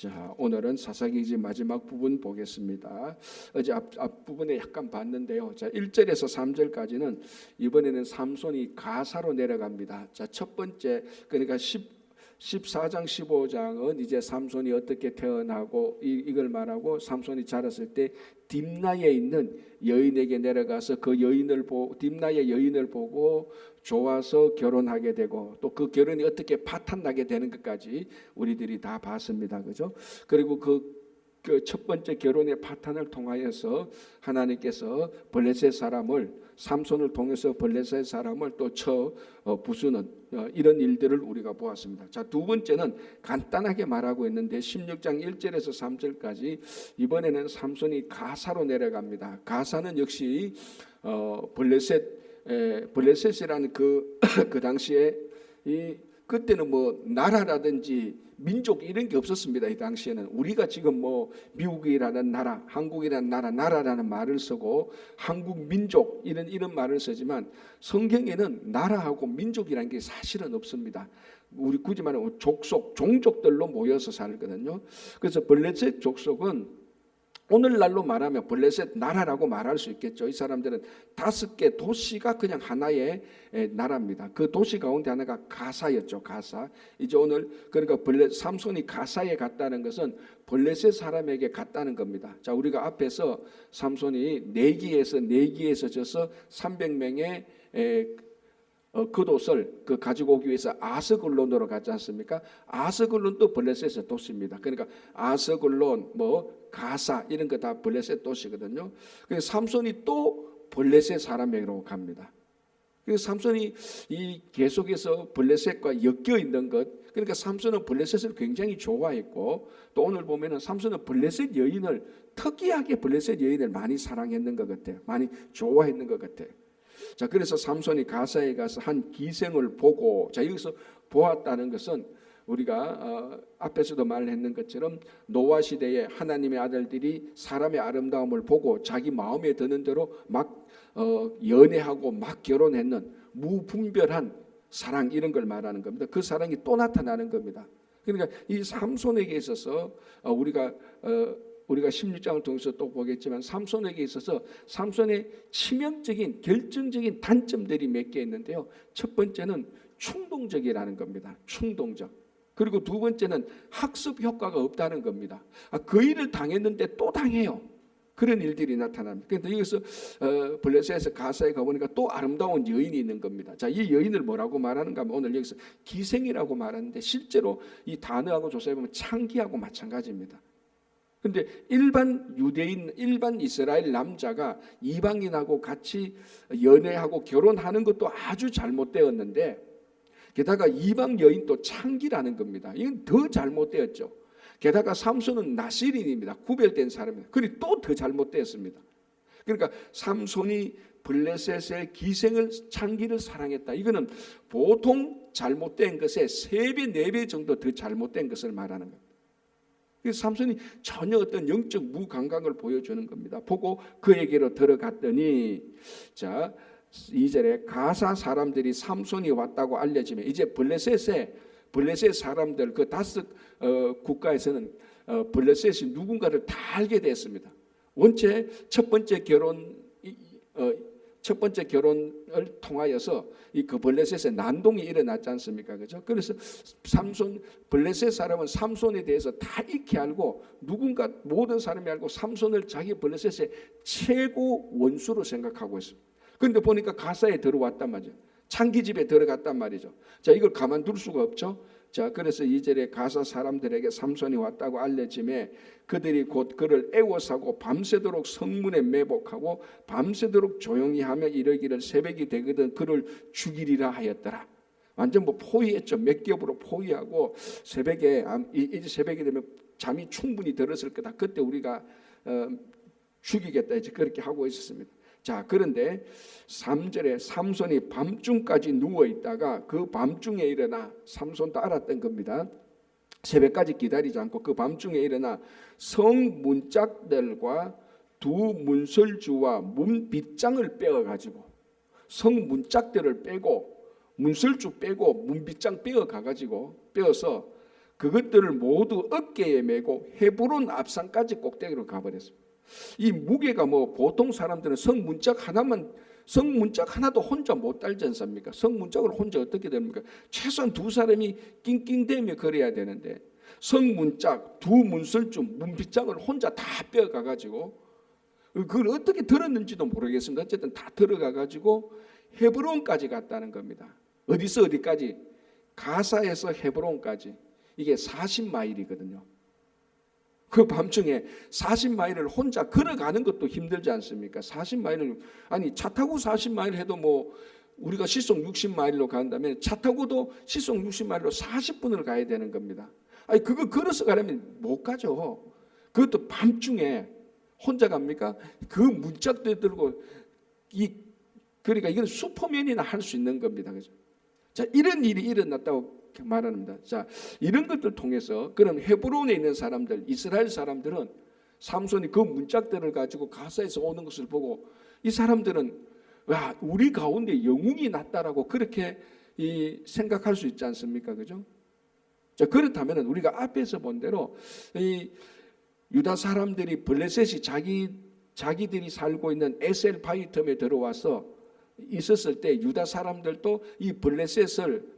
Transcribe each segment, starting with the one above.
자, 오늘은 사사기지 마지막 부분 보겠습니다. 어제 앞부분에 약간 봤는데요. 자, 1절에서 3절까지는 이번에는 삼손이 가사로 내려갑니다. 자, 첫 번째 그러니까 14장 15장은 이제 삼손이 어떻게 태어나고 이걸 말하고 삼손이 자랐을 때 딥나에 있는 여인에게 내려가서 그 여인을 딥나의 여인을 보고 좋아서 결혼하게 되고 또 그 결혼이 어떻게 파탄나게 되는 것까지 우리들이 다 봤습니다. 그죠? 그리고 그 첫 번째 결혼의 파탄을 통하여서 하나님께서 블레셋 사람을 삼손을 통해서 블레셋 사람을 또 부수는 이런 일들을 우리가 보았습니다. 자, 두 번째는 간단하게 말하고 있는데 16장 1절에서 3절까지 이번에는 삼손이 가사로 내려갑니다. 가사는 역시 블레셋이라는 그 당시에 그때는 뭐 나라라든지 민족 이런 게 없었습니다. 이 당시에는 우리가 지금 뭐 미국이라는 나라, 한국이라는 나라라는 말을 쓰고 한국 민족 이런 말을 쓰지만 성경에는 나라하고 민족이라는 게 사실은 없습니다. 우리 굳이 말하면 종족들로 모여서 살거든요. 그래서 블레셋 족속은 오늘날로 말하면 블레셋 나라라고 말할 수 있겠죠. 이 사람들은 5개 도시가 그냥 하나의 나라입니다. 그 도시 가운데 하나가 가사였죠. 가사. 이제 오늘 그러니까 삼손이 가사에 갔다는 것은 블레셋 사람에게 갔다는 겁니다. 자, 우리가 앞에서 삼손이 내기에서 져서 300명의 겉옷을 가지고 오기 위해서 아스글론으로 갔지 않습니까? 아스글론도 블레셋의 도시입니다. 그러니까 아스글론, 가사 이런 거 다 블레셋 도시거든요. 그래서 삼손이 또 블레셋 사람에게로 갑니다. 그래서 삼손이 이 계속해서 블레셋과 엮여 있는 것. 그러니까 삼손은 블레셋을 굉장히 좋아했고 또 오늘 보면은 삼손은 특이하게 블레셋 여인을 많이 사랑했는 것 같아요. 많이 좋아했는 것 같아요. 자, 그래서 삼손이 가사에 가서 한 기생을 보고, 자, 여기서 보았다는 것은 우리가 앞에서도 말했는 것처럼 노아 시대에 하나님의 아들들이 사람의 아름다움을 보고 자기 마음에 드는 대로 막 연애하고 막 결혼했는 무분별한 사랑 이런 걸 말하는 겁니다. 그 사랑이 또 나타나는 겁니다. 그러니까 이 삼손에게 있어서 우리가 16장을 통해서 또 보겠지만 삼손에게 있어서 삼손의 치명적인 결정적인 단점들이 몇 개 있는데요. 첫 번째는 충동적이라는 겁니다. 충동적. 그리고 두 번째는 학습 효과가 없다는 겁니다. 그 일을 당했는데 또 당해요. 그런 일들이 나타납니다. 그런데 여기서 블레셋에서 가사에 가보니까 또 아름다운 여인이 있는 겁니다. 자, 이 여인을 뭐라고 말하는가 하면 오늘 여기서 기생이라고 말하는데 실제로 이 단어하고 조사해보면 창기하고 마찬가지입니다. 근데 일반 유대인, 일반 이스라엘 남자가 이방인하고 같이 연애하고 결혼하는 것도 아주 잘못되었는데 게다가 이방 여인도 창기라는 겁니다. 이건 더 잘못되었죠. 게다가 삼손은 나시린입니다. 구별된 사람입니다. 그리 또 더 잘못되었습니다. 그러니까 삼손이 블레셋의 창기를 사랑했다. 이거는 보통 잘못된 것에 3배, 4배 정도 더 잘못된 것을 말하는 겁니다. 그래서 삼손이 전혀 어떤 영적 무감각을 보여주는 겁니다. 보고 그에게로 들어갔더니, 자, 2절에 가사 사람들이 삼손이 왔다고 알려지면 이제 블레셋 사람들 그 5 국가에서는 블레셋이 누군가를 다 알게 됐습니다. 원체 첫 번째 결혼을 통하여서 그 블레셋에 난동이 일어났지 않습니까? 그죠? 그래서 블레셋 사람은 삼손에 대해서 다 익히 알고 모든 사람이 알고 삼손을 자기 블레셋의 최고 원수로 생각하고 있습니다. 그런데 보니까 가사에 들어왔단 말이죠. 창기집에 들어갔단 말이죠. 자, 이걸 가만둘 수가 없죠. 자, 그래서 2절에 가사 사람들에게 삼손이 왔다고 알려짐에 그들이 곧 그를 애워싸고 밤새도록 성문에 매복하고 밤새도록 조용히 하며 이르기를 새벽이 되거든 그를 죽이리라 하였더라. 완전 포위했죠. 몇 겹으로 포위하고 이제 새벽이 되면 잠이 충분히 들었을 거다. 그때 우리가 죽이겠다. 이제 그렇게 하고 있었습니다. 자, 그런데 3절에 삼손이 밤중까지 누워있다가 그 밤중에 일어나, 삼손도 알았던 겁니다. 새벽까지 기다리지 않고 그 밤중에 일어나 성문짝들과 두 문설주와 문빗장을 빼어가지고 성문짝들을 빼고 문설주 빼고 문빗장 빼어서 그것들을 모두 어깨에 메고 헤브론 앞산까지 꼭대기로 가버렸습니다. 이 무게가 뭐 보통 사람들은 성문짝 하나도 혼자 못 달지 않습니까? 성문짝을 혼자 어떻게 됩니까? 최소한 두 사람이 낑낑대며 걸어야 되는데 성문짝, 두 문설주, 문빗장을 혼자 다 빼어가가지고 그걸 어떻게 들었는지도 모르겠습니다. 어쨌든 다 들어가가지고 헤브론까지 갔다는 겁니다. 어디서 어디까지? 가사에서 헤브론까지. 이게 40마일이거든요. 그 밤중에 40마일을 혼자 걸어가는 것도 힘들지 않습니까? 40마일을 아니 차 타고 40마일 해도 뭐 우리가 시속 60마일로 간다면 차 타고도 시속 60마일로 40분을 가야 되는 겁니다. 아니 그거 걸어서 가려면 못 가죠. 그것도 밤중에 혼자 갑니까? 그 문짝들 들고 그러니까 이건 슈퍼맨이나 할 수 있는 겁니다. 그죠? 자, 이런 일이 일어났다고 말합니다. 자, 이런 것들 통해서 그럼 헤브론에 있는 사람들, 이스라엘 사람들은 삼손이 그 문짝들을 가지고 가사에서 오는 것을 보고 이 사람들은 와, 우리 가운데 영웅이 났다라고 그렇게 생각할 수 있지 않습니까? 그죠? 자, 그렇다면 우리가 앞에서 본 대로 이 유다 사람들이 블레셋이 자기들이 살고 있는 에셀 바이텀에 들어와서 있었을 때 유다 사람들도 이 블레셋을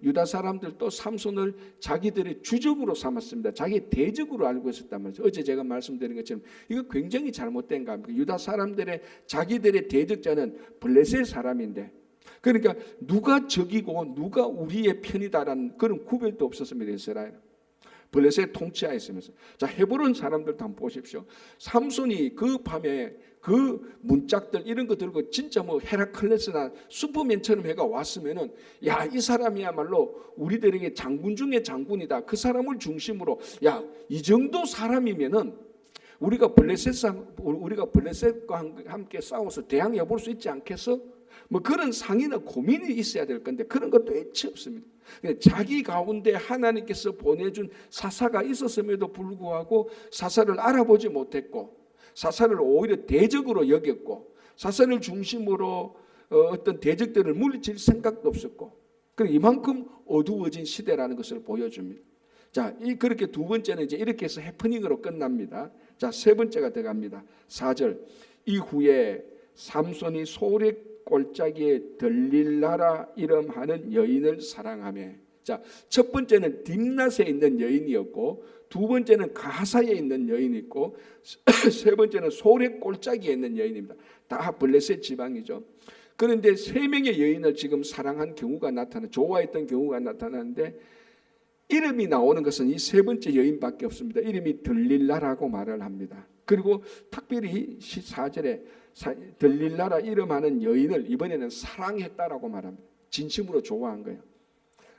유다 사람들도 삼손을 자기들의 주적으로 삼았습니다. 자기 대적으로 알고 있었단 말이죠. 어제 제가 말씀드린 것처럼 이거 굉장히 잘못된 겁니다. 유다 사람들의 자기들의 대적자는 블레셋 사람인데 그러니까 누가 적이고 누가 우리의 편이다라는 그런 구별도 없었습니다. 이스라엘 블레셋 통치하에 있으면서. 자, 헤브론 사람들도 한번 보십시오. 삼손이 그 밤에 그 문짝들 이런 거 들고 진짜 뭐 헤라클레스나 슈퍼맨처럼 해가 왔으면은 야, 이 사람이야말로 우리들에게 장군 중에 장군이다. 그 사람을 중심으로 야, 이 정도 사람이면은 우리가 블레셋과 함께 싸워서 대항해 볼 수 있지 않겠어? 뭐 그런 상의나 고민이 있어야 될 건데 그런 것도 애치 없습니다. 자기 가운데 하나님께서 보내준 사사가 있었음에도 불구하고 사사를 알아보지 못했고 사사를 오히려 대적으로 여겼고 사사를 중심으로 어떤 대적들을 물리칠 생각도 없었고 이만큼 어두워진 시대라는 것을 보여줍니다. 자, 그렇게 두 번째는 이제 이렇게 해서 해프닝으로 끝납니다. 자, 세 번째가 들어갑니다. 4절 이후에 삼손이 소래 골짜기에 들릴라라 이름하는 여인을 사랑하며. 자, 첫 번째는 딥낫에 있는 여인이었고 두 번째는 가사에 있는 여인이 있고 세 번째는 소래 골짜기에 있는 여인입니다. 다 블레셋 지방이죠. 그런데 세 명의 여인을 지금 사랑한 경우가 좋아했던 경우가 나타나는데 이름이 나오는 것은 이 세 번째 여인밖에 없습니다. 이름이 들릴라라고 말을 합니다. 그리고 특별히 4절에 들릴라라 이름하는 여인을 이번에는 사랑했다라고 말합니다. 진심으로 좋아한 거예요.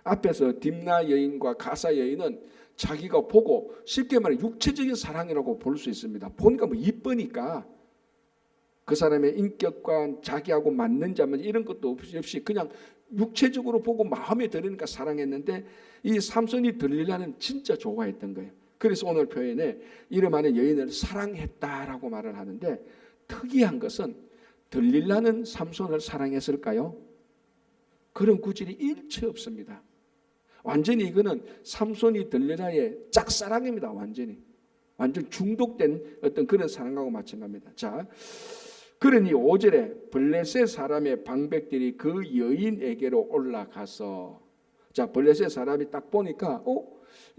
앞에서 딥나 여인과 가사 여인은 자기가 보고 쉽게 말해 육체적인 사랑이라고 볼 수 있습니다. 보니까 뭐 이쁘니까 그 사람의 인격과 자기하고 맞는 자면 이런 것도 없이 그냥 육체적으로 보고 마음에 들으니까 사랑했는데 이 삼손이 들릴라는 진짜 좋아했던 거예요. 그래서 오늘 표현에 이름하는 여인을 사랑했다라고 말을 하는데 특이한 것은 들릴라는 삼손을 사랑했을까요? 그런 구질이 일체 없습니다. 완전히 이거는 삼손이 들릴라의 짝사랑입니다. 완전 중독된 어떤 그런 사랑하고 마찬가지입니다. 자, 그러니 5절에 블레셋 사람의 방백들이 그 여인에게로 올라가서 자, 블레셋 사람이 딱 보니까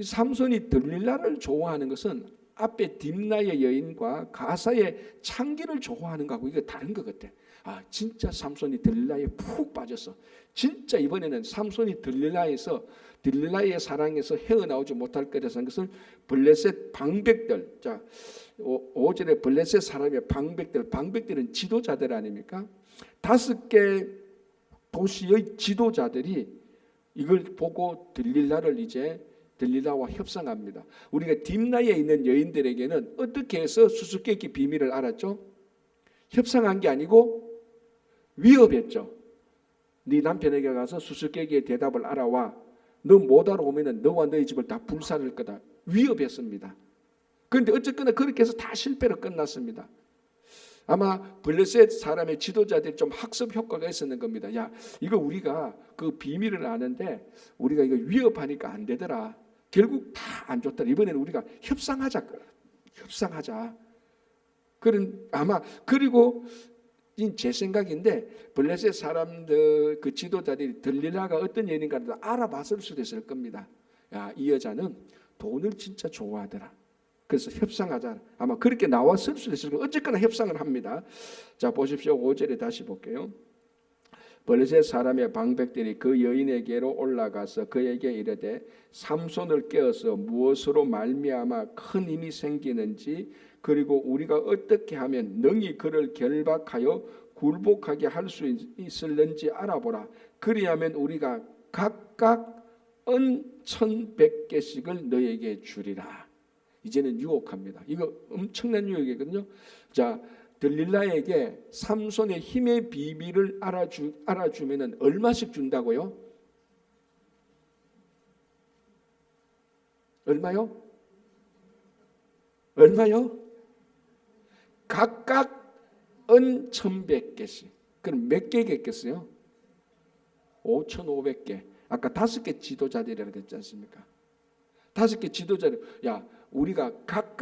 삼손이 들릴라를 좋아하는 것은 앞에 딥나의 여인과 가사의 창기를 좋아하는 거하고 이게 다른 것 같아. 아, 진짜 삼손이 들릴라에 푹 빠졌어. 진짜 이번에는 삼손이 들릴라의 사랑에서 헤어나오지 못할 거라는 것을 블레셋 방백들. 자, 5절에 블레셋 사람의 방백들은 지도자들 아닙니까? 5개 도시의 지도자들이 이걸 보고 들릴라와 협상합니다. 우리가 딥나에 있는 여인들에게는 어떻게 해서 수수께끼 비밀을 알았죠? 협상한 게 아니고 위협했죠. 네 남편에게 가서 수수께끼의 대답을 알아와. 너 못 알아오면 너와 너희 집을 다 불살을 거다. 위협했습니다. 그런데 어쨌거나 그렇게 해서 다 실패로 끝났습니다. 아마 블레셋 사람의 지도자들이 좀 학습 효과가 있었는 겁니다. 야, 이거 우리가 그 비밀을 아는데 우리가 이거 위협하니까 안 되더라. 결국 다 안 좋다. 이번에는 우리가 협상하자. 그런 아마 그리고 제 생각인데 블레셋 사람들 그 지도자들이 들릴라가 어떤 여인인가 알아봤을 수도 있을 겁니다. 야, 이 여자는 돈을 진짜 좋아하더라. 그래서 협상하자. 아마 그렇게 나왔을 수도 있을 거예요. 어쨌거나 협상을 합니다. 자, 보십시오. 5절에 다시 볼게요. 블레셋 사람의 방백들이 그 여인에게로 올라가서 그에게 이르되 삼손을 깨어서 무엇으로 말미암아 큰 힘이 생기는지 그리고 우리가 어떻게 하면 능히 그를 결박하여 굴복하게 할 수 있을는지 알아보라. 그리하면 우리가 각각 은 1,100개씩을 너에게 주리라. 이제는 유혹합니다. 이거 엄청난 유혹이거든요. 자, 들릴라에게 삼손의 힘의 비밀을 알아주면은 얼마씩 준다고요? 얼마요? 각각 은 1,100개씩. 그럼 몇 개겠어요? 5,500개. 아까 5개 지도자들이라고 했지 않습니까? 5개 지도자들. 야, 우리가 각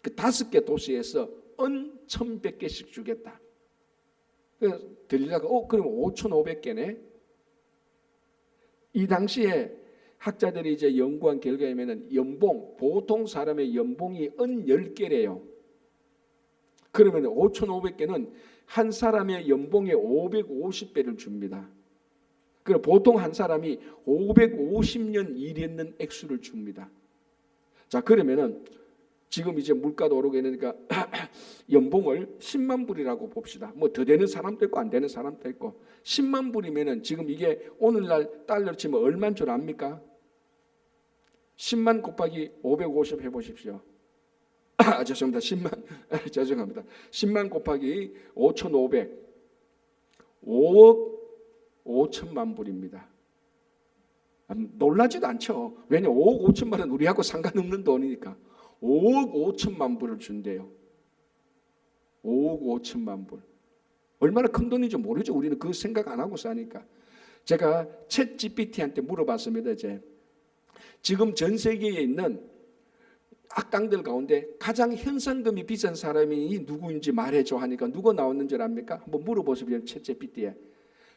그 5개 도시에서 은 1,100개씩 주겠다. 그래서 들리다가 그럼 5,500개네. 이 당시에 학자들이 이제 연구한 결과에는 보통 사람의 연봉이 은 10개래요. 그러면 5,500개는 한 사람의 연봉의 550배를 줍니다. 그리고 보통 한 사람이 550년 일했는 액수를 줍니다. 자, 그러면은 지금 이제 물가도 오르고 있으니까 연봉을 10만 불이라고 봅시다. 뭐 더 되는 사람도 있고 안 되는 사람도 있고 10만 불이면은 지금 이게 오늘날 달러로 치면 얼마인 줄 압니까? 10만 곱하기 550 해보십시오. 죄송합니다. 10만 곱하기 5,500 5억 5천만 불입니다. 놀라지도 않죠. 왜냐 5억 5천만 원 우리하고 상관없는 돈이니까 5억 5천만 불을 준대요. 5억 5천만 불. 얼마나 큰 돈인지 모르죠. 우리는 그 생각 안 하고 사니까. 제가 챗 GPT한테 물어봤습니다. 이제 지금 전 세계에 있는 악당들 가운데 가장 현상금이 비싼 사람이 누구인지 말해줘 하니까 누가 나왔는 줄 압니까? 한번 물어보세요. 챗 GPT에.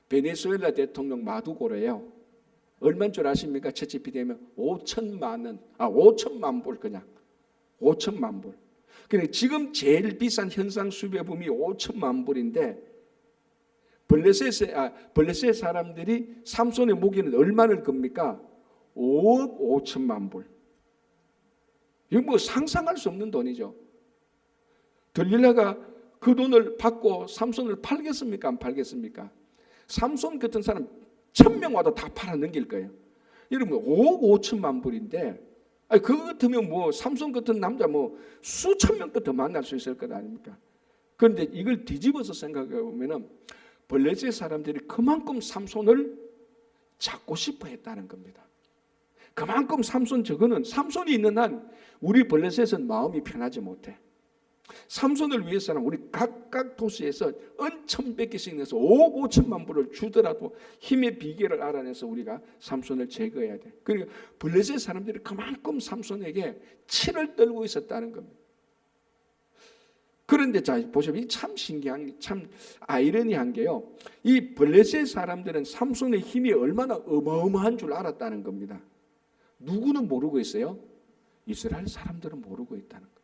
베네수엘라 대통령 마두고래요. 얼마인 줄 아십니까? 챗 GPT면 5천만 불 그냥. 5천만 불. 그러니까 지금 제일 비싼 현상 수배품이 5천만 불인데 블레셋 사람들이 삼손의 목에는 얼마를 겁니까? 5억 5천만 불. 이거 뭐 상상할 수 없는 돈이죠. 들릴라가 그 돈을 받고 삼손을 팔겠습니까? 안 팔겠습니까? 삼손 같은 사람 1,000명 와도 다 팔아 넘길 거예요. 여러분 5억 5천만 불인데 그거 같으면 뭐 삼손 같은 남자 뭐 수천 명 더 만날 수 있을 것 아닙니까? 그런데 이걸 뒤집어서 생각해 보면은 블레셋 사람들이 그만큼 삼손을 잡고 싶어 했다는 겁니다. 그만큼 삼손이 있는 한 우리 블레셋은 마음이 편하지 못해. 삼손을 위해서는 우리 각각 도시에서 은 1,100개씩 내서 5억 5천만 불을 주더라도 힘의 비결을 알아내서 우리가 삼손을 제거해야 돼. 그러니까 블레셋 사람들이 그만큼 삼손에게 치를 떨고 있었다는 겁니다. 그런데 자 보시면 참 신기한, 참 아이러니한 게요. 이 블레셋 사람들은 삼손의 힘이 얼마나 어마어마한 줄 알았다는 겁니다. 누구는 모르고 있어요? 이스라엘 사람들은 모르고 있다는 거예요.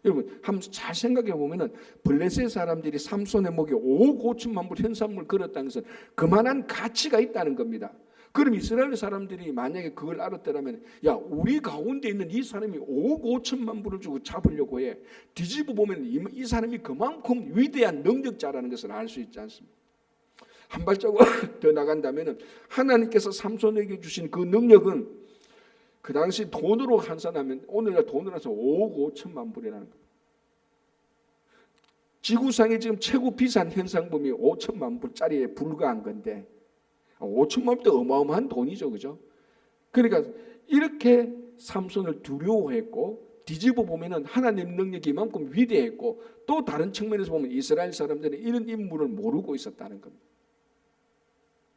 여러분 한번 잘 생각해 보면은 블레셋 사람들이 삼손의 목에 5억 5천만 불 현산물 걸었다는 것은 그만한 가치가 있다는 겁니다. 그럼 이스라엘 사람들이 만약에 그걸 알았더라면 야 우리 가운데 있는 이 사람이 5억 5천만 불을 주고 잡으려고 해. 뒤집어 보면 이 사람이 그만큼 위대한 능력자라는 것을 알 수 있지 않습니까? 한 발자국 더 나간다면 하나님께서 삼손에게 주신 그 능력은 그 당시 돈으로 환산하면 오늘날 돈으로 해서 5억 5천만 불이라는 겁니다. 지구상에 지금 최고 비싼 현상금이 5천만 불짜리에 불과한 건데 5천만 불도 어마어마한 돈이죠. 그죠? 그러니까 이렇게 삼손을 두려워했고 뒤집어 보면은 하나님 능력이 이만큼 위대했고 또 다른 측면에서 보면 이스라엘 사람들은 이런 인물을 모르고 있었다는 겁니다.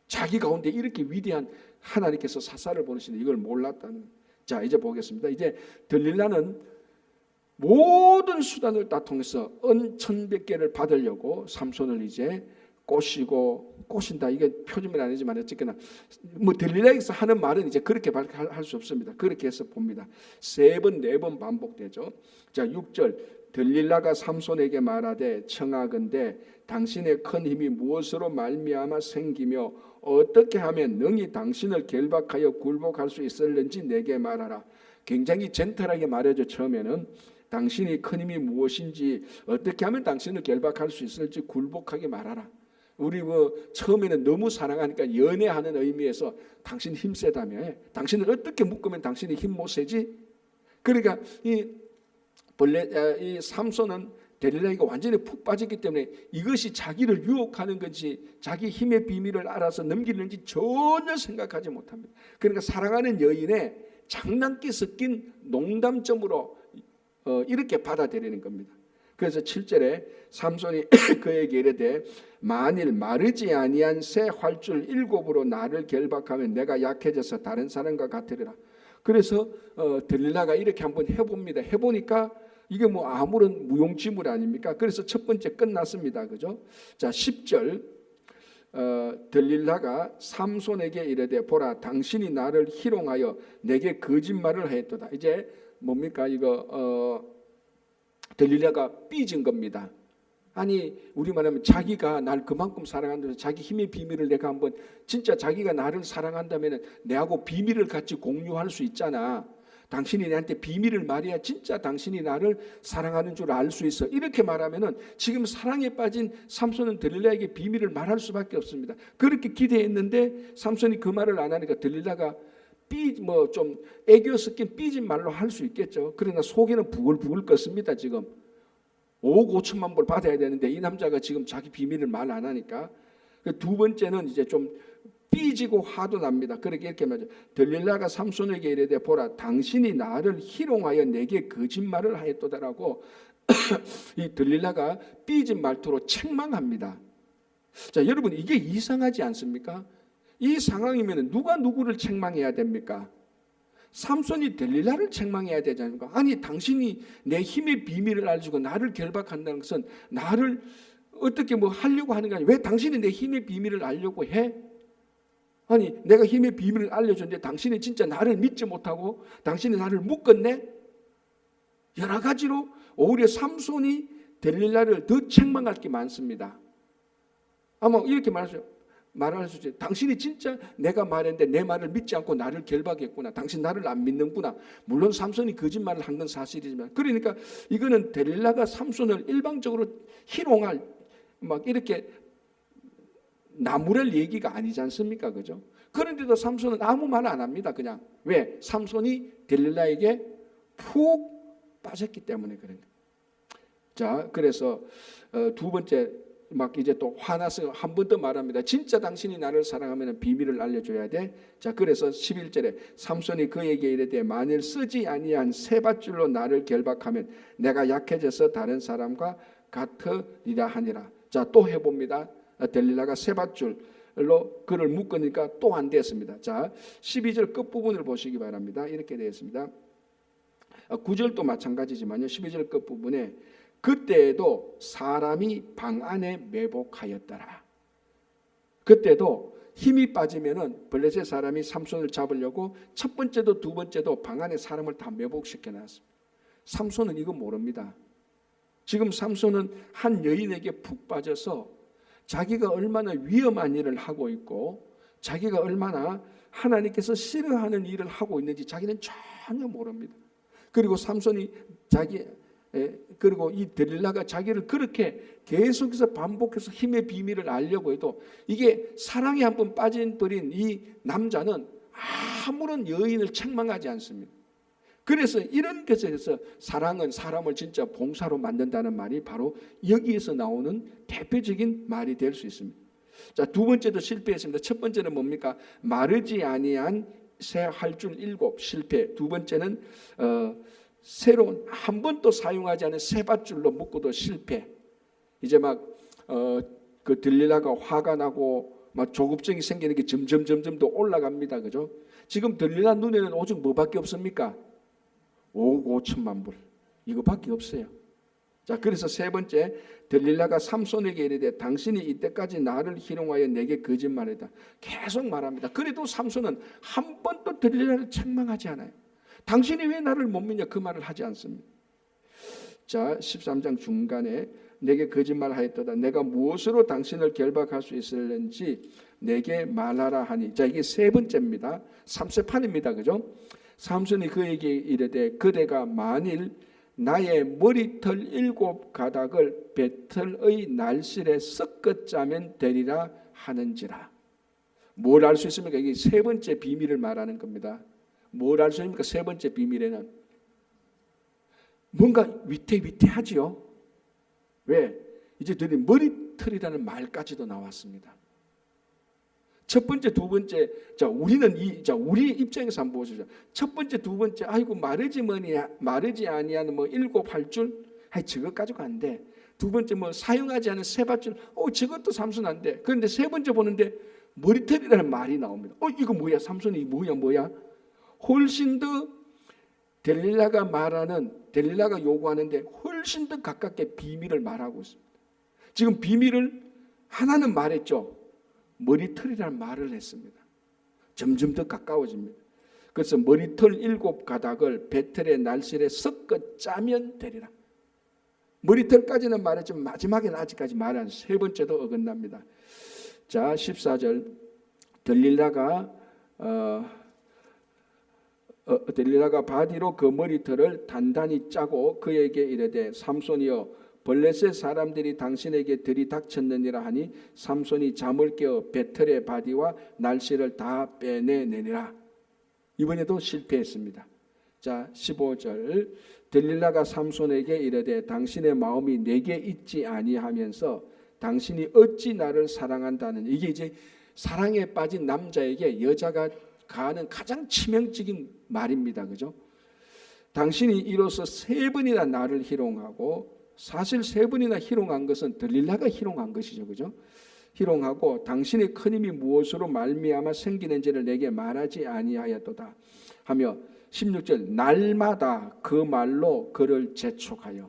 자기 가운데 이렇게 위대한 하나님께서 사사를 보내시는데 이걸 몰랐다는. 자, 이제 보겠습니다. 이제 들릴라는 모든 수단을 다 통해서 은 1,100개를 받으려고 삼손을 이제 꼬신다. 이게 표준말 아니지만 어쨌거나 뭐 들릴라에서 하는 말은 이제 그렇게 할 수 없습니다. 그렇게 해서 봅니다. 3번 4번 반복되죠. 자, 6절 들릴라가 삼손에게 말하되 청하건대 당신의 큰 힘이 무엇으로 말미암아 생기며 어떻게 하면 능히 당신을 결박하여 굴복할 수 있을는지 내게 말하라. 굉장히 젠틀하게 말해줘. 처음에는 당신이 큰 힘이 무엇인지 어떻게 하면 당신을 결박할 수 있을지 굴복하게 말하라. 우리 처음에는 너무 사랑하니까 연애하는 의미에서 당신 힘세다며, 당신을 어떻게 묶으면 당신이 힘 못 세지? 그러니까 이 삼손은 데릴라에게 완전히 푹 빠졌기 때문에 이것이 자기를 유혹하는 건지 자기 힘의 비밀을 알아서 넘기는지 전혀 생각하지 못합니다. 그러니까 사랑하는 여인의 장난기 섞인 농담점으로 이렇게 받아들이는 겁니다. 그래서 7절에 삼손이 그에게 이르되 만일 마르지 아니한 새 활줄 7으로 나를 결박하면 내가 약해져서 다른 사람과 같으리라. 그래서 들릴라가 이렇게 한번 해봅니다. 해보니까 이게 뭐 아무런 무용지물 아닙니까? 그래서 첫 번째 끝났습니다. 그죠? 자, 10절 들릴라가 삼손에게 이르되 보라 당신이 나를 희롱하여 내게 거짓말을 하였도다. 이제 뭡니까? 이거 들릴라가 삐진 겁니다. 아니 우리 말하면 자기가 날 그만큼 사랑한다면서 자기 힘의 비밀을 내가 한번 진짜 자기가 나를 사랑한다면 내하고 비밀을 같이 공유할 수 있잖아. 당신이 나한테 비밀을 말해야 진짜 당신이 나를 사랑하는 줄 알 수 있어. 이렇게 말하면은 지금 사랑에 빠진 삼손은 들릴라에게 비밀을 말할 수밖에 없습니다. 그렇게 기대했는데 삼손이 그 말을 안 하니까 들릴라가 좀 애교 섞인 삐진 말로 할 수 있겠죠. 그러나 속에는 부글부글 껐습니다. 지금 5억 5천만 불 받아야 되는데 이 남자가 지금 자기 비밀을 말 안 하니까. 두 번째는 이제 좀 삐지고 화도 납니다. 그렇게 이렇게 말하죠. 들릴라가 삼손에게 이르되 보라 당신이 나를 희롱하여 내게 거짓말을 하였도다라고 이 들릴라가 삐진 말투로 책망합니다. 자, 여러분 이게 이상하지 않습니까? 이 상황이면 누가 누구를 책망해야 됩니까? 삼손이 들릴라를 책망해야 되지 않습니까? 아니 당신이 내 힘의 비밀을 알고 나를 결박한다는 것은 나를 어떻게 뭐 하려고 하는 거 아니야? 왜 당신이 내 힘의 비밀을 알려고 해? 아니 내가 힘의 비밀을 알려줬는데 당신이 진짜 나를 믿지 못하고 당신이 나를 묶었네? 여러 가지로 오히려 삼손이 들릴라를 더 책망할 게 많습니다. 아마 이렇게 말할 수 있죠. 당신이 진짜 내가 말했는데 내 말을 믿지 않고 나를 결박했구나. 당신 나를 안 믿는구나. 물론 삼손이 거짓말을 한 건 사실이지만 그러니까 이거는 들릴라가 삼손을 일방적으로 희롱할 막 이렇게 나무랄 얘기가 아니지 않습니까? 그죠? 그런데도 삼손은 아무 말 안 합니다. 그냥 왜? 삼손이 들릴라에게 푹 빠졌기 때문에 그런 거예요. 자, 그래서 두 번째 막 이제 또 화나서 한 번 더 말합니다. 진짜 당신이 나를 사랑하면 비밀을 알려줘야 돼. 자, 그래서 11절에 삼손이 그에게 이르되 만일 쓰지 아니한 새 밧줄로 나를 결박하면 내가 약해져서 다른 사람과 같으리라 하니라. 자, 또 해봅니다. 들릴라가 새 밧줄로 그를 묶으니까 또 안 됐습니다. 자, 12절 끝부분을 보시기 바랍니다. 이렇게 되어 있습니다. 9절도 마찬가지지만요. 12절 끝부분에 그때에도 사람이 방 안에 매복하였더라. 그때도 힘이 빠지면은 블레셋 사람이 삼손을 잡으려고 첫 번째도 두 번째도 방 안에 사람을 다 매복시켜 놨습니다. 삼손은 이거 모릅니다. 지금 삼손은 한 여인에게 푹 빠져서 자기가 얼마나 위험한 일을 하고 있고 자기가 얼마나 하나님께서 싫어하는 일을 하고 있는지 자기는 전혀 모릅니다. 그리고 삼손이 그리고 이 들릴라가 자기를 그렇게 계속해서 반복해서 힘의 비밀을 알려고 해도 이게 사랑에 한번 빠져버린 이 남자는 아무런 여인을 책망하지 않습니다. 그래서 이런 것에서 사랑은 사람을 진짜 봉사로 만든다는 말이 바로 여기에서 나오는 대표적인 말이 될 수 있습니다. 자, 두 번째도 실패했습니다. 첫 번째는 뭡니까? 마르지 아니한 새 활줄 7 실패. 두 번째는 새로운 한 번도 사용하지 않은 새 밧줄로 묶고도 실패. 이제 막 그 들릴라가 화가 나고 막 조급증이 생기는 게 점점 더 올라갑니다. 그죠? 지금 들릴라 눈에는 오직 뭐밖에 없습니까? 5억 5천만 불. 이거밖에 없어요. 자, 그래서 세 번째, 들릴라가 삼손에게 이르되 당신이 이때까지 나를 희롱하여 내게 거짓말했다. 계속 말합니다. 그래도 삼손은 한 번도 들릴라를 책망하지 않아요. 당신이 왜 나를 못 믿냐 그 말을 하지 않습니다. 자, 13장 중간에 내게 거짓말하였도다. 내가 무엇으로 당신을 결박할 수 있을는지 내게 말하라 하니. 자, 이게 세 번째입니다. 3세판입니다. 그죠? 삼손이 그에게 이르되 그대가 만일 나의 머리털 7가닥을 배틀의 날실에 섞어 짜면 되리라 하는지라. 뭘 알 수 있습니까? 이게 세 번째 비밀을 말하는 겁니다. 뭘 알 수 있습니까? 세 번째 비밀에는 뭔가 위태위태하지요. 왜? 이제 드린 머리털이라는 말까지도 나왔습니다. 첫 번째, 두 번째, 우리 입장에서 한번 보시죠. 첫 번째, 두 번째, 아이고 마르지 아니하는 7, 8줄, 저것 가지고 안 돼. 두 번째 사용하지 않은 세밧줄, 저것도 삼손 안 돼. 그런데 세 번째 보는데 머리털이라는 말이 나옵니다. 이거 뭐야? 삼손이 뭐야? 훨씬 더 델릴라가 요구하는데 훨씬 더 가깝게 비밀을 말하고 있습니다. 지금 비밀을 하나는 말했죠. 머리털이라는 말을 했습니다. 점점 더 가까워집니다. 그래서 머리털 7가닥을 배틀의 날실에 섞어 짜면 되리라. 머리털까지는 말했지만 마지막에는 아직까지 말한 세 번째도 어긋납니다. 자, 14절 델릴라가 바디로 그 머리털을 단단히 짜고 그에게 이르되 삼손이여 블레셋 사람들이 당신에게 들이닥쳤느니라 하니 삼손이 잠을 깨어 배틀의 바디와 날씨를 다 빼내내니라. 이번에도 실패했습니다. 자, 15절 들릴라가 삼손에게 이르되 당신의 마음이 내게 있지 아니하면서 당신이 어찌 나를 사랑한다는, 이게 이제 사랑에 빠진 남자에게 여자가 가하는 가장 치명적인 말입니다. 그죠? 당신이 이로써 3번이나 나를 희롱하고, 사실 3번이나 희롱한 것은 들릴라가 희롱한 것이죠. 그죠? 희롱하고 당신의 큰 힘이 무엇으로 말미암아 생기는지를 내게 말하지 아니하였도다 하며 16절 날마다 그 말로 그를 재촉하여.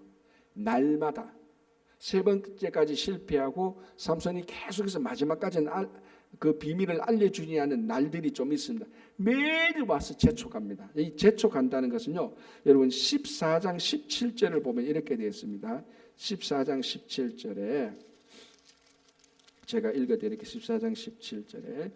날마다 세 번째까지 실패하고 삼손이 계속해서 마지막까지는 그 비밀을 알려주지 않은 날들이 좀 있습니다. 매일 와서 재촉합니다. 이 재촉한다는 것은요, 여러분 14장 17절을 보면 이렇게 되어 있습니다. 14장 17절에 제가 읽어드릴게요. 14장 17절에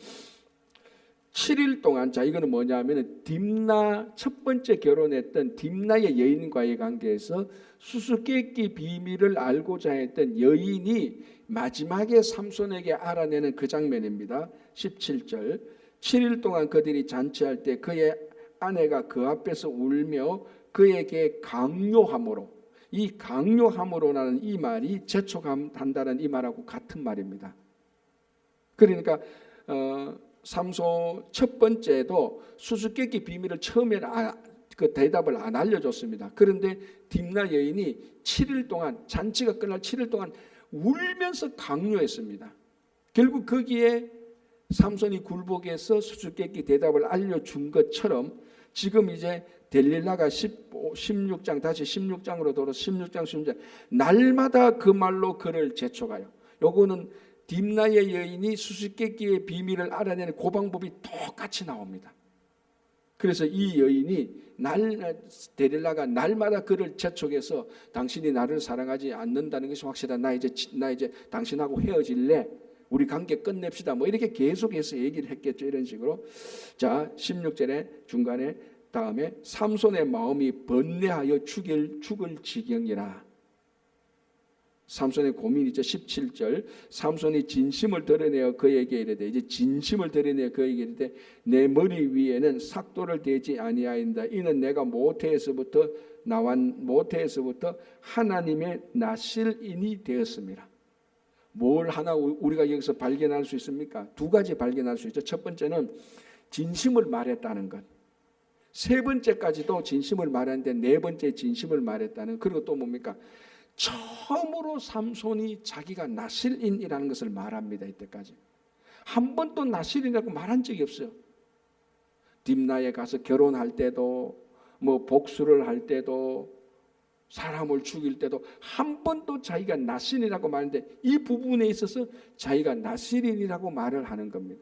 7일 동안, 자 이거는 뭐냐면 딥나, 첫 번째 결혼했던 딥나의 여인과의 관계에서 수수께끼 비밀을 알고자 했던 여인이 마지막에 삼손에게 알아내는 그 장면입니다. 17절 7일 동안 그들이 잔치할 때 그의 아내가 그 앞에서 울며 그에게 강요함으로, 이 강요함으로라는 이 말이 재촉한다는 이 말하고 같은 말입니다. 그러니까 삼손 첫 번째도 수수께끼 비밀을 처음에는 그 대답을 안 알려줬습니다. 그런데 딥나 여인이 7일 동안, 잔치가 끝날 7일 동안 울면서 강요했습니다. 결국 거기에 삼손이 굴복해서 수수께끼 대답을 알려준 것처럼 지금 이제 델릴라가 16장 다시 16장으로 돌아서 16장 16장 날마다 그 말로 그를 재촉하여. 요거는 딥나의 여인이 수수께끼의 비밀을 알아내는 그 방법이 똑같이 나옵니다. 그래서 이 여인이 델릴라가 날마다 그를 재촉해서 당신이 나를 사랑하지 않는다는 것이 확실하다. 나 이제 당신하고 헤어질래. 우리 관계 끝냅시다. 뭐 이렇게 계속해서 얘기를 했겠죠. 이런 식으로. 자, 16절에 중간에 다음에 삼손의 마음이 번뇌하여 죽을 지경이라. 삼손의 고민이죠. 17절 삼손이 진심을 드러내어 그에게 이르되, 이제 진심을 드러내어 그에게 이르되 내 머리 위에는 삭도를 대지 아니하인다. 이는 내가 모태에서부터 하나님의 나실인이 되었습니다. 뭘 하나 우리가 여기서 발견할 수 있습니까? 두 가지 발견할 수 있죠. 첫 번째는 진심을 말했다는 것. 세 번째까지도 진심을 말했는데 네 번째 진심을 말했다는. 그리고 또 뭡니까? 처음으로 삼손이 자기가 나실인이라는 것을 말합니다. 이때까지 한 번도 나실이라고 말한 적이 없어요. 딥나에 가서 결혼할 때도 뭐 복수를 할 때도 사람을 죽일 때도 한 번도 자기가 나실이라고 말하는데 이 부분에 있어서 자기가 나실인이라고 말을 하는 겁니다.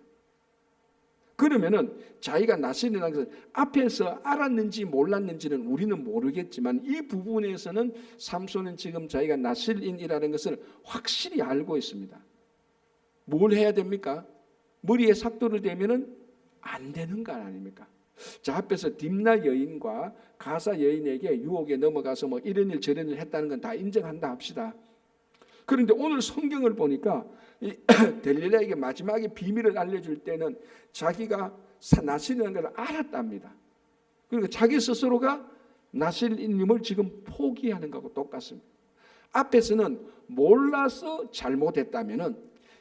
그러면은 자기가 나실이라는 것을 앞에서 알았는지 몰랐는지는 우리는 모르겠지만 이 부분에서는 삼손은 지금 자기가 나실인이라는 것을 확실히 알고 있습니다. 뭘 해야 됩니까? 머리에 삭도를 대면은 안 되는 거 아닙니까? 자, 앞에서 딥나 여인과 가사 여인에게 유혹에 넘어가서 뭐 이런 일 저런 일 했다는 건 다 인정한다 합시다. 그런데 오늘 성경을 보니까 이 델릴라에게 마지막에 비밀을 알려줄 때는 자기가 나실이라는 걸 알았답니다. 그러니까 자기 스스로가 나실님을 지금 포기하는 것하고 똑같습니다. 앞에서는 몰라서 잘못했다면은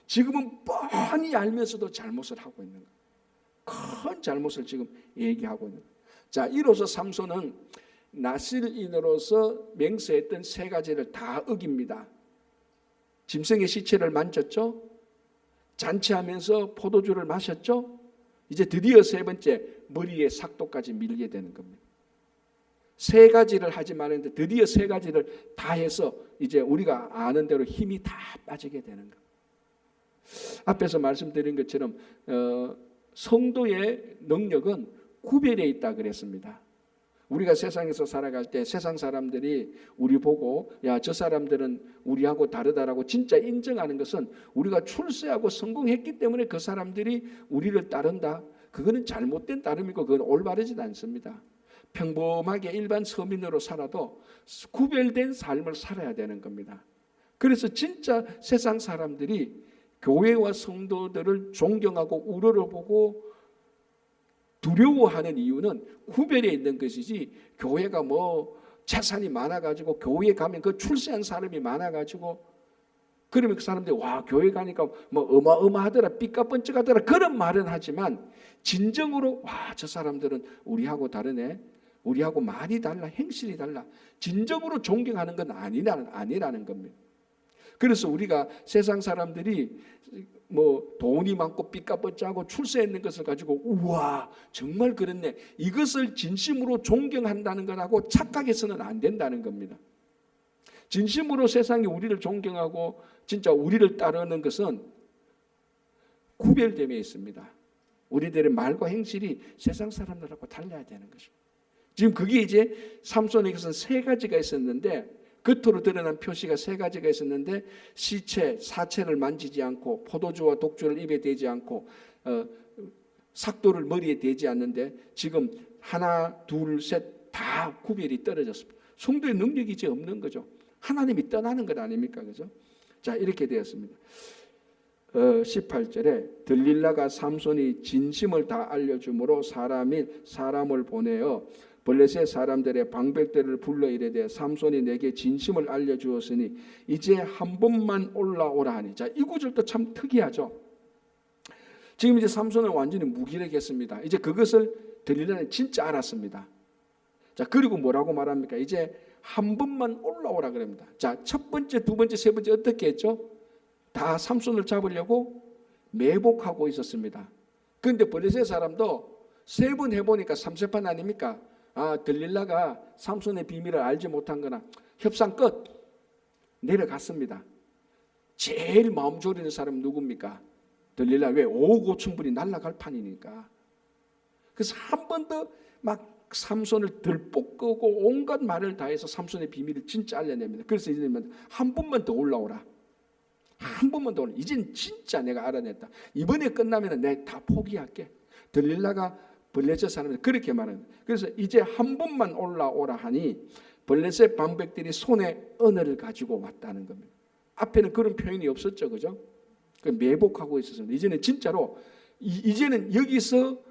지금은 뻔히 알면서도 잘못을 하고 있는 거예요. 큰 잘못을 지금 얘기하고 있는 거예요. 자, 이로써 삼손은 나실인으로서 맹세했던 세 가지를 다 어깁니다. 짐승의 시체를 만졌죠. 잔치하면서 포도주를 마셨죠. 이제 드디어 세 번째 머리에 삭도까지 밀게 되는 겁니다. 세 가지를 하지 말았는데 드디어 세 가지를 다 해서 이제 우리가 아는 대로 힘이 다 빠지게 되는 겁니다. 앞에서 말씀드린 것처럼 성도의 능력은 구별에 있다 그랬습니다. 우리가 세상에서 살아갈 때 세상 사람들이 우리 보고 야, 저 사람들은 우리하고 다르다라고 진짜 인정하는 것은 우리가 출세하고 성공했기 때문에 그 사람들이 우리를 따른다. 그거는 잘못된 따름이고 그건 올바르지 않습니다. 평범하게 일반 서민으로 살아도 구별된 삶을 살아야 되는 겁니다. 그래서 진짜 세상 사람들이 교회와 성도들을 존경하고 우러러보고 두려워하는 이유는 구별에 있는 것이지 교회가 뭐 재산이 많아가지고 교회에 가면 그 출세한 사람이 많아가지고 그러면 그 사람들이 와 교회 가니까 뭐 어마어마하더라 삐까뻔쩍하더라 그런 말은 하지만 진정으로 와 저 사람들은 우리하고 다르네 우리하고 말이 달라 행실이 달라 진정으로 존경하는 건 아니라는 겁니다. 그래서 우리가 세상 사람들이 뭐 돈이 많고 삐까뻔쩍하고 출세했는 것을 가지고 우와 정말 그렇네 이것을 진심으로 존경한다는 것하고 착각해서는 안 된다는 겁니다. 진심으로 세상이 우리를 존경하고 진짜 우리를 따르는 것은 구별됨에 있습니다. 우리들의 말과 행실이 세상 사람들하고 달라야 되는 것입니다. 지금 그게 이제 삼손에게서는 세 가지가 있었는데 겉으로 드러난 표시가 세 가지가 있었는데 시체, 사체를 만지지 않고 포도주와 독주를 입에 대지 않고 삭도를 머리에 대지 않는데 지금 하나, 둘, 셋 다 구별이 떨어졌습니다. 성도의 능력이 이제 없는 거죠. 하나님이 떠나는 것 아닙니까? 그죠? 자, 이렇게 되었습니다. 18절에 들릴라가 삼손이 진심을 다 알려주므로 사람을 보내어 블레셋 사람들의 방백들을 불러 이르되 삼손이 내게 진심을 알려주었으니 이제 한 번만 올라오라 하니. 자, 이 구절도 참 특이하죠. 지금 이제 삼손은 완전히 무기력했습니다. 이제 그것을 들릴라는 진짜 알았습니다. 자, 그리고 뭐라고 말합니까? 이제 한 번만 올라오라 그럽니다. 자, 첫 번째, 두 번째, 세 번째 어떻게 했죠? 다 삼손을 잡으려고 매복하고 있었습니다. 그런데 블레셋 사람도 세 번 해보니까 삼세판 아닙니까? 아, 들릴라가 삼손의 비밀을 알지 못한 거나 협상 끝 내려갔습니다. 제일 마음 졸이는 사람은 누굽니까? 들릴라. 왜? 5억 5천 불이 날아갈 판이니까. 그래서 한 번 더 막 삼손을 들볶고 온갖 말을 다해서 삼손의 비밀을 진짜 알려냅니다. 그래서 이제는 한 번만 더 올라오라. 한 번만 더 올라. 이젠 진짜 내가 알아냈다. 이번에 끝나면 내가 다 포기할게. 들릴라가 블레셋 사람들 그렇게 말합니다. 그래서 이제 한 번만 올라오라 하니 블레셋 방백들이 손에 언어를 가지고 왔다는 겁니다. 앞에는 그런 표현이 없었죠, 그죠? 매복하고 있었습니다. 이제는 진짜로 이제는 여기서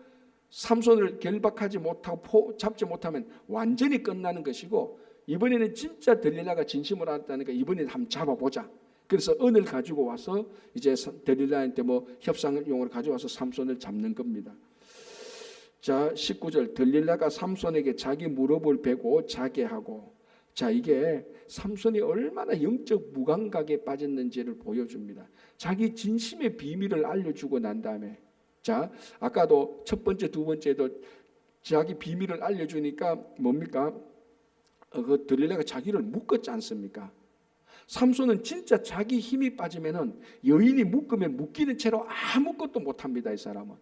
삼손을 결박하지 못하고 잡지 못하면 완전히 끝나는 것이고 이번에는 진짜 들릴라가 진심을 알았다니까 이번에는 한번 잡아보자. 그래서 언을 가지고 와서 이제 들릴라한테 뭐 협상용으로 가져와서 삼손을 잡는 겁니다. 자, 19절 들릴라가 삼손에게 자기 무릎을 베고 자게 하고 자, 이게 삼손이 얼마나 영적 무감각에 빠졌는지를 보여줍니다. 자기 진심의 비밀을 알려주고 난 다음에, 자, 아까도 첫 번째, 두 번째도 자기 비밀을 알려주니까 뭡니까? 그 들릴라가 자기를 묶었지 않습니까? 삼손은 진짜 자기 힘이 빠지면은 여인이 묶으면 묶이는 채로 아무것도 못합니다. 이 사람은.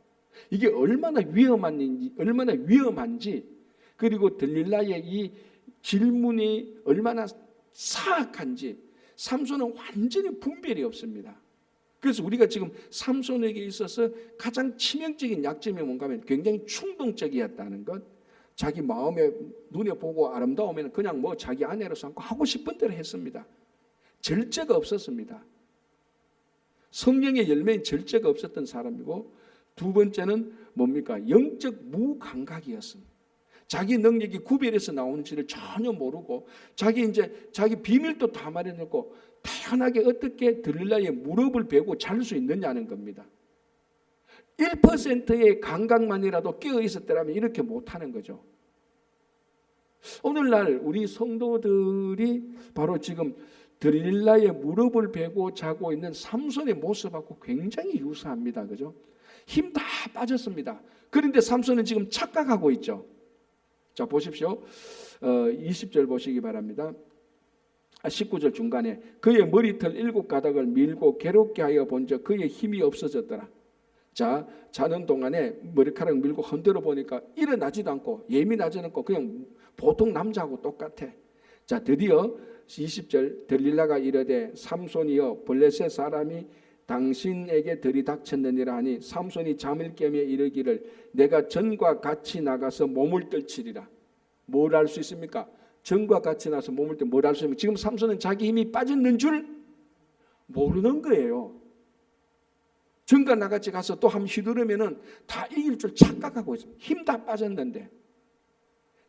이게 얼마나 위험한지, 그리고 들릴라의 이 질문이 얼마나 사악한지 삼손은 완전히 분별이 없습니다. 그래서 우리가 지금 삼손에게 있어서 가장 치명적인 약점이 뭔가 하면 굉장히 충동적이었다는 것. 자기 마음에 눈에 보고 아름다우면 그냥 뭐 자기 아내로 삼고 하고 싶은 대로 했습니다. 절제가 없었습니다. 성령의 열매인 절제가 없었던 사람이고, 두 번째는 뭡니까? 영적 무감각이었습니다. 자기 능력이 구별해서 나오는지를 전혀 모르고 자기 비밀도 다 말해놓고 태연하게 어떻게 들릴라의 무릎을 베고 잘 수 있느냐는 겁니다. 1%의 감각만이라도 깨어 있었더라면 이렇게 못하는 거죠. 오늘날 우리 성도들이 바로 지금 들릴라의 무릎을 베고 자고 있는 삼손의 모습하고 굉장히 유사합니다. 그죠? 힘 다 빠졌습니다. 그런데 삼손은 지금 착각하고 있죠. 자, 보십시오. 20절 보시기 바랍니다. 19절 중간에 그의 머리털 7가닥을 밀고 괴롭게 하여 본즉 그의 힘이 없어졌더라. 자, 자는 동안에 머리카락 밀고 흔들어 보니까 일어나지도 않고 예민하지 않고 그냥 보통 남자하고 똑같아. 자, 드디어 20절 들릴라가 이르되 삼손이여 블레셋 사람이 당신에게 들이닥쳤느니라 하니 삼손이 잠을 깨며 이르기를 내가 전과 같이 나가서 몸을 떨치리라. 뭘 할 수 있습니까? 전과 같이 나서 몸을 떨 뭘 할 수 있습니까? 지금 삼손은 자기 힘이 빠졌는 줄 모르는 거예요. 전과 나같이 가서 또 한번 휘두르면은 다 이길 줄 착각하고 있습니다. 힘 다 빠졌는데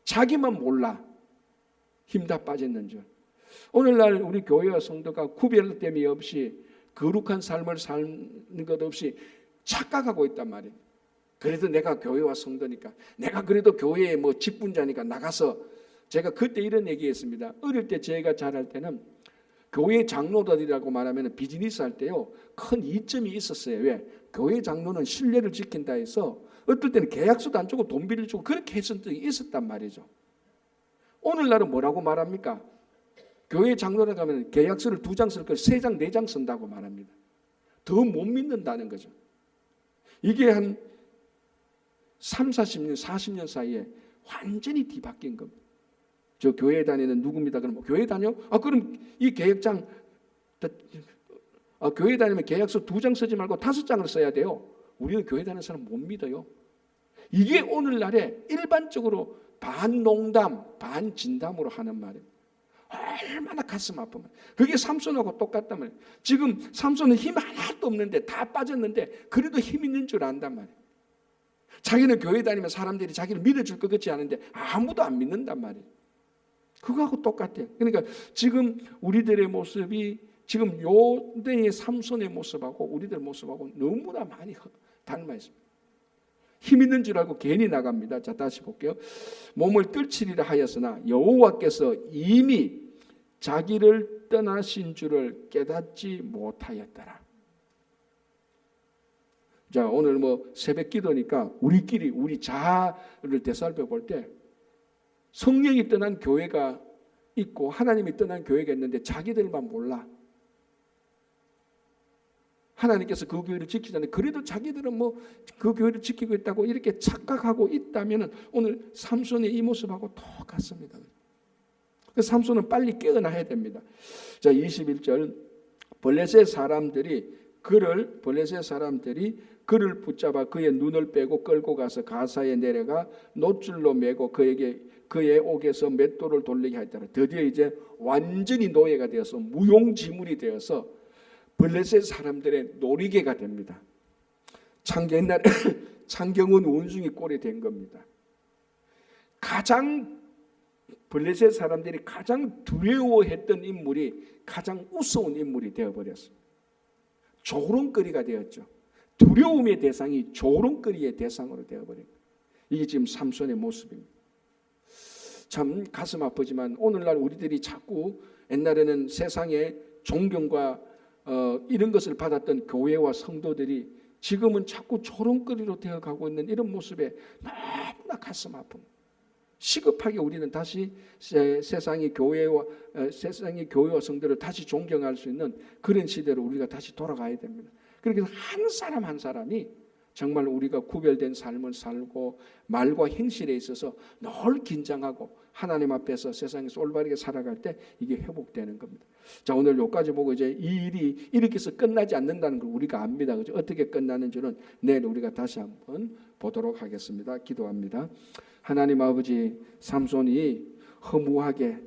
자기만 몰라 힘 다 빠졌는 줄. 오늘날 우리 교회와 성도가 구별됨이 없이 거룩한 삶을 사는 것 없이 착각하고 있단 말이에요. 그래도 내가 교회와 성도니까, 내가 그래도 교회의 뭐 직분자니까 나가서, 제가 그때 이런 얘기했습니다. 어릴 때 제가 잘할 때는 교회 장로들이라고 말하면 비즈니스 할 때요 큰 이점이 있었어요. 왜? 교회 장로는 신뢰를 지킨다 해서 어떨 때는 계약서도 안 주고 돈 빌려주고 그렇게 했던 적이 있었단 말이죠. 오늘날은 뭐라고 말합니까? 교회 장로를 가면 계약서를 2장 쓸 걸 3장, 4장 쓴다고 말합니다. 더 못 믿는다는 거죠. 이게 한 3, 40년, 40년 사이에 완전히 뒤바뀐 겁니다. 저 교회 다니는 누구입니다. 그럼 교회 다녀? 그럼 이 계약장, 교회 다니면 계약서 2장 쓰지 말고 5장을 써야 돼요. 우리는 교회 다니는 사람 못 믿어요. 이게 오늘날에 일반적으로 반농담, 반진담으로 하는 말입니다. 얼마나 가슴 아프면. 그게 삼손하고 똑같단 말이에요. 지금 삼손은 힘 하나도 없는데 다 빠졌는데 그래도 힘 있는 줄 안단 말이에요. 자기는 교회 다니면 사람들이 자기를 믿어줄 것 같지 않은데 아무도 안 믿는단 말이에요. 그거하고 똑같아요. 그러니까 지금 우리들의 모습이 지금 요때의 삼손의 모습하고 우리들 모습하고 너무나 많이 닮아 있습니다. 힘 있는 줄 알고 괜히 나갑니다. 자, 다시 볼게요. 몸을 떨치리라 하였으나 여호와께서 이미 자기를 떠나신 줄을 깨닫지 못하였더라. 자, 오늘 뭐 새벽 기도니까 우리끼리 우리 자아를 되살펴 볼 때 성령이 떠난 교회가 있고 하나님이 떠난 교회가 있는데 자기들만 몰라. 하나님께서 그 교회를 지키잖아요. 그래도 자기들은 뭐 그 교회를 지키고 있다고 이렇게 착각하고 있다면 오늘 삼손의 이 모습하고 똑같습니다. 그래서 삼손은 빨리 깨어나야 됩니다. 자, 21절 블레셋 사람들이 그를 붙잡아 그의 눈을 빼고 끌고 가서 가사에 내려가 노줄로 매고 그의 옥에서 맷돌을 돌리게 하였더라. 드디어 이제 완전히 노예가 되어서 무용지물이 되어서 블레셋 사람들의 놀이개가 됩니다. 옛날에 창경은 원숭이 꼴이 된 겁니다. 블레셋 사람들이 가장 두려워했던 인물이 가장 우스운 인물이 되어버렸습니다. 조롱거리가 되었죠. 두려움의 대상이 조롱거리의 대상으로 되어버린 거예요. 이게 지금 삼손의 모습입니다. 참 가슴 아프지만 오늘날 우리들이 자꾸 옛날에는 세상의 존경과 이런 것을 받았던 교회와 성도들이 지금은 자꾸 조롱거리로 되어가고 있는 이런 모습에 너무나 가슴 아픔. 시급하게 우리는 다시 세상의 교회와 성도를 다시 존경할 수 있는 그런 시대로 우리가 다시 돌아가야 됩니다. 그렇게 해서 한 사람 한 사람이 정말 우리가 구별된 삶을 살고 말과 행실에 있어서 늘 긴장하고 하나님 앞에서 세상에서 올바르게 살아갈 때 이게 회복되는 겁니다. 자, 오늘 여기까지 보고 이제 이 일이 이렇게 해서 끝나지 않는다는 걸 우리가 압니다. 그죠? 어떻게 끝나는지는 내일 우리가 다시 한번 보도록 하겠습니다. 기도합니다. 하나님 아버지, 삼손이 허무하게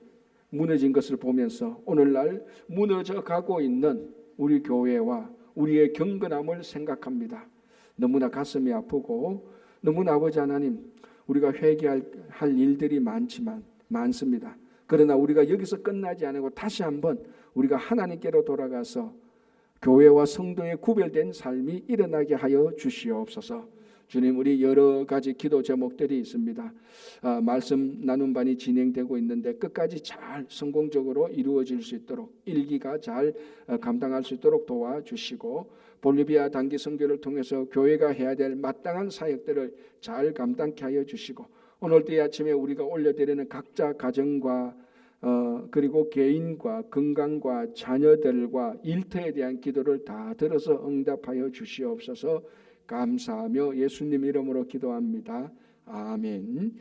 무너진 것을 보면서 오늘날 무너져 가고 있는 우리 교회와 우리의 경건함을 생각합니다. 너무나 가슴이 아프고 너무나 아버지 하나님, 우리가 회개할 일들이 많습니다. 그러나 우리가 여기서 끝나지 않고 다시 한번 우리가 하나님께로 돌아가서 교회와 성도의 구별된 삶이 일어나게 하여 주시옵소서. 주님, 우리 여러 가지 기도 제목들이 있습니다. 말씀 나눔반이 진행되고 있는데 끝까지 잘 성공적으로 이루어질 수 있도록 일기가 잘 감당할 수 있도록 도와주시고, 볼리비아 단기 선교를 통해서 교회가 해야 될 마땅한 사역들을 잘 감당케 하여 주시고, 오늘도 이 아침에 우리가 올려드리는 각자 가정과 그리고 개인과 건강과 자녀들과 일터에 대한 기도를 다 들어서 응답하여 주시옵소서. 감사하며 예수님 이름으로 기도합니다. 아멘.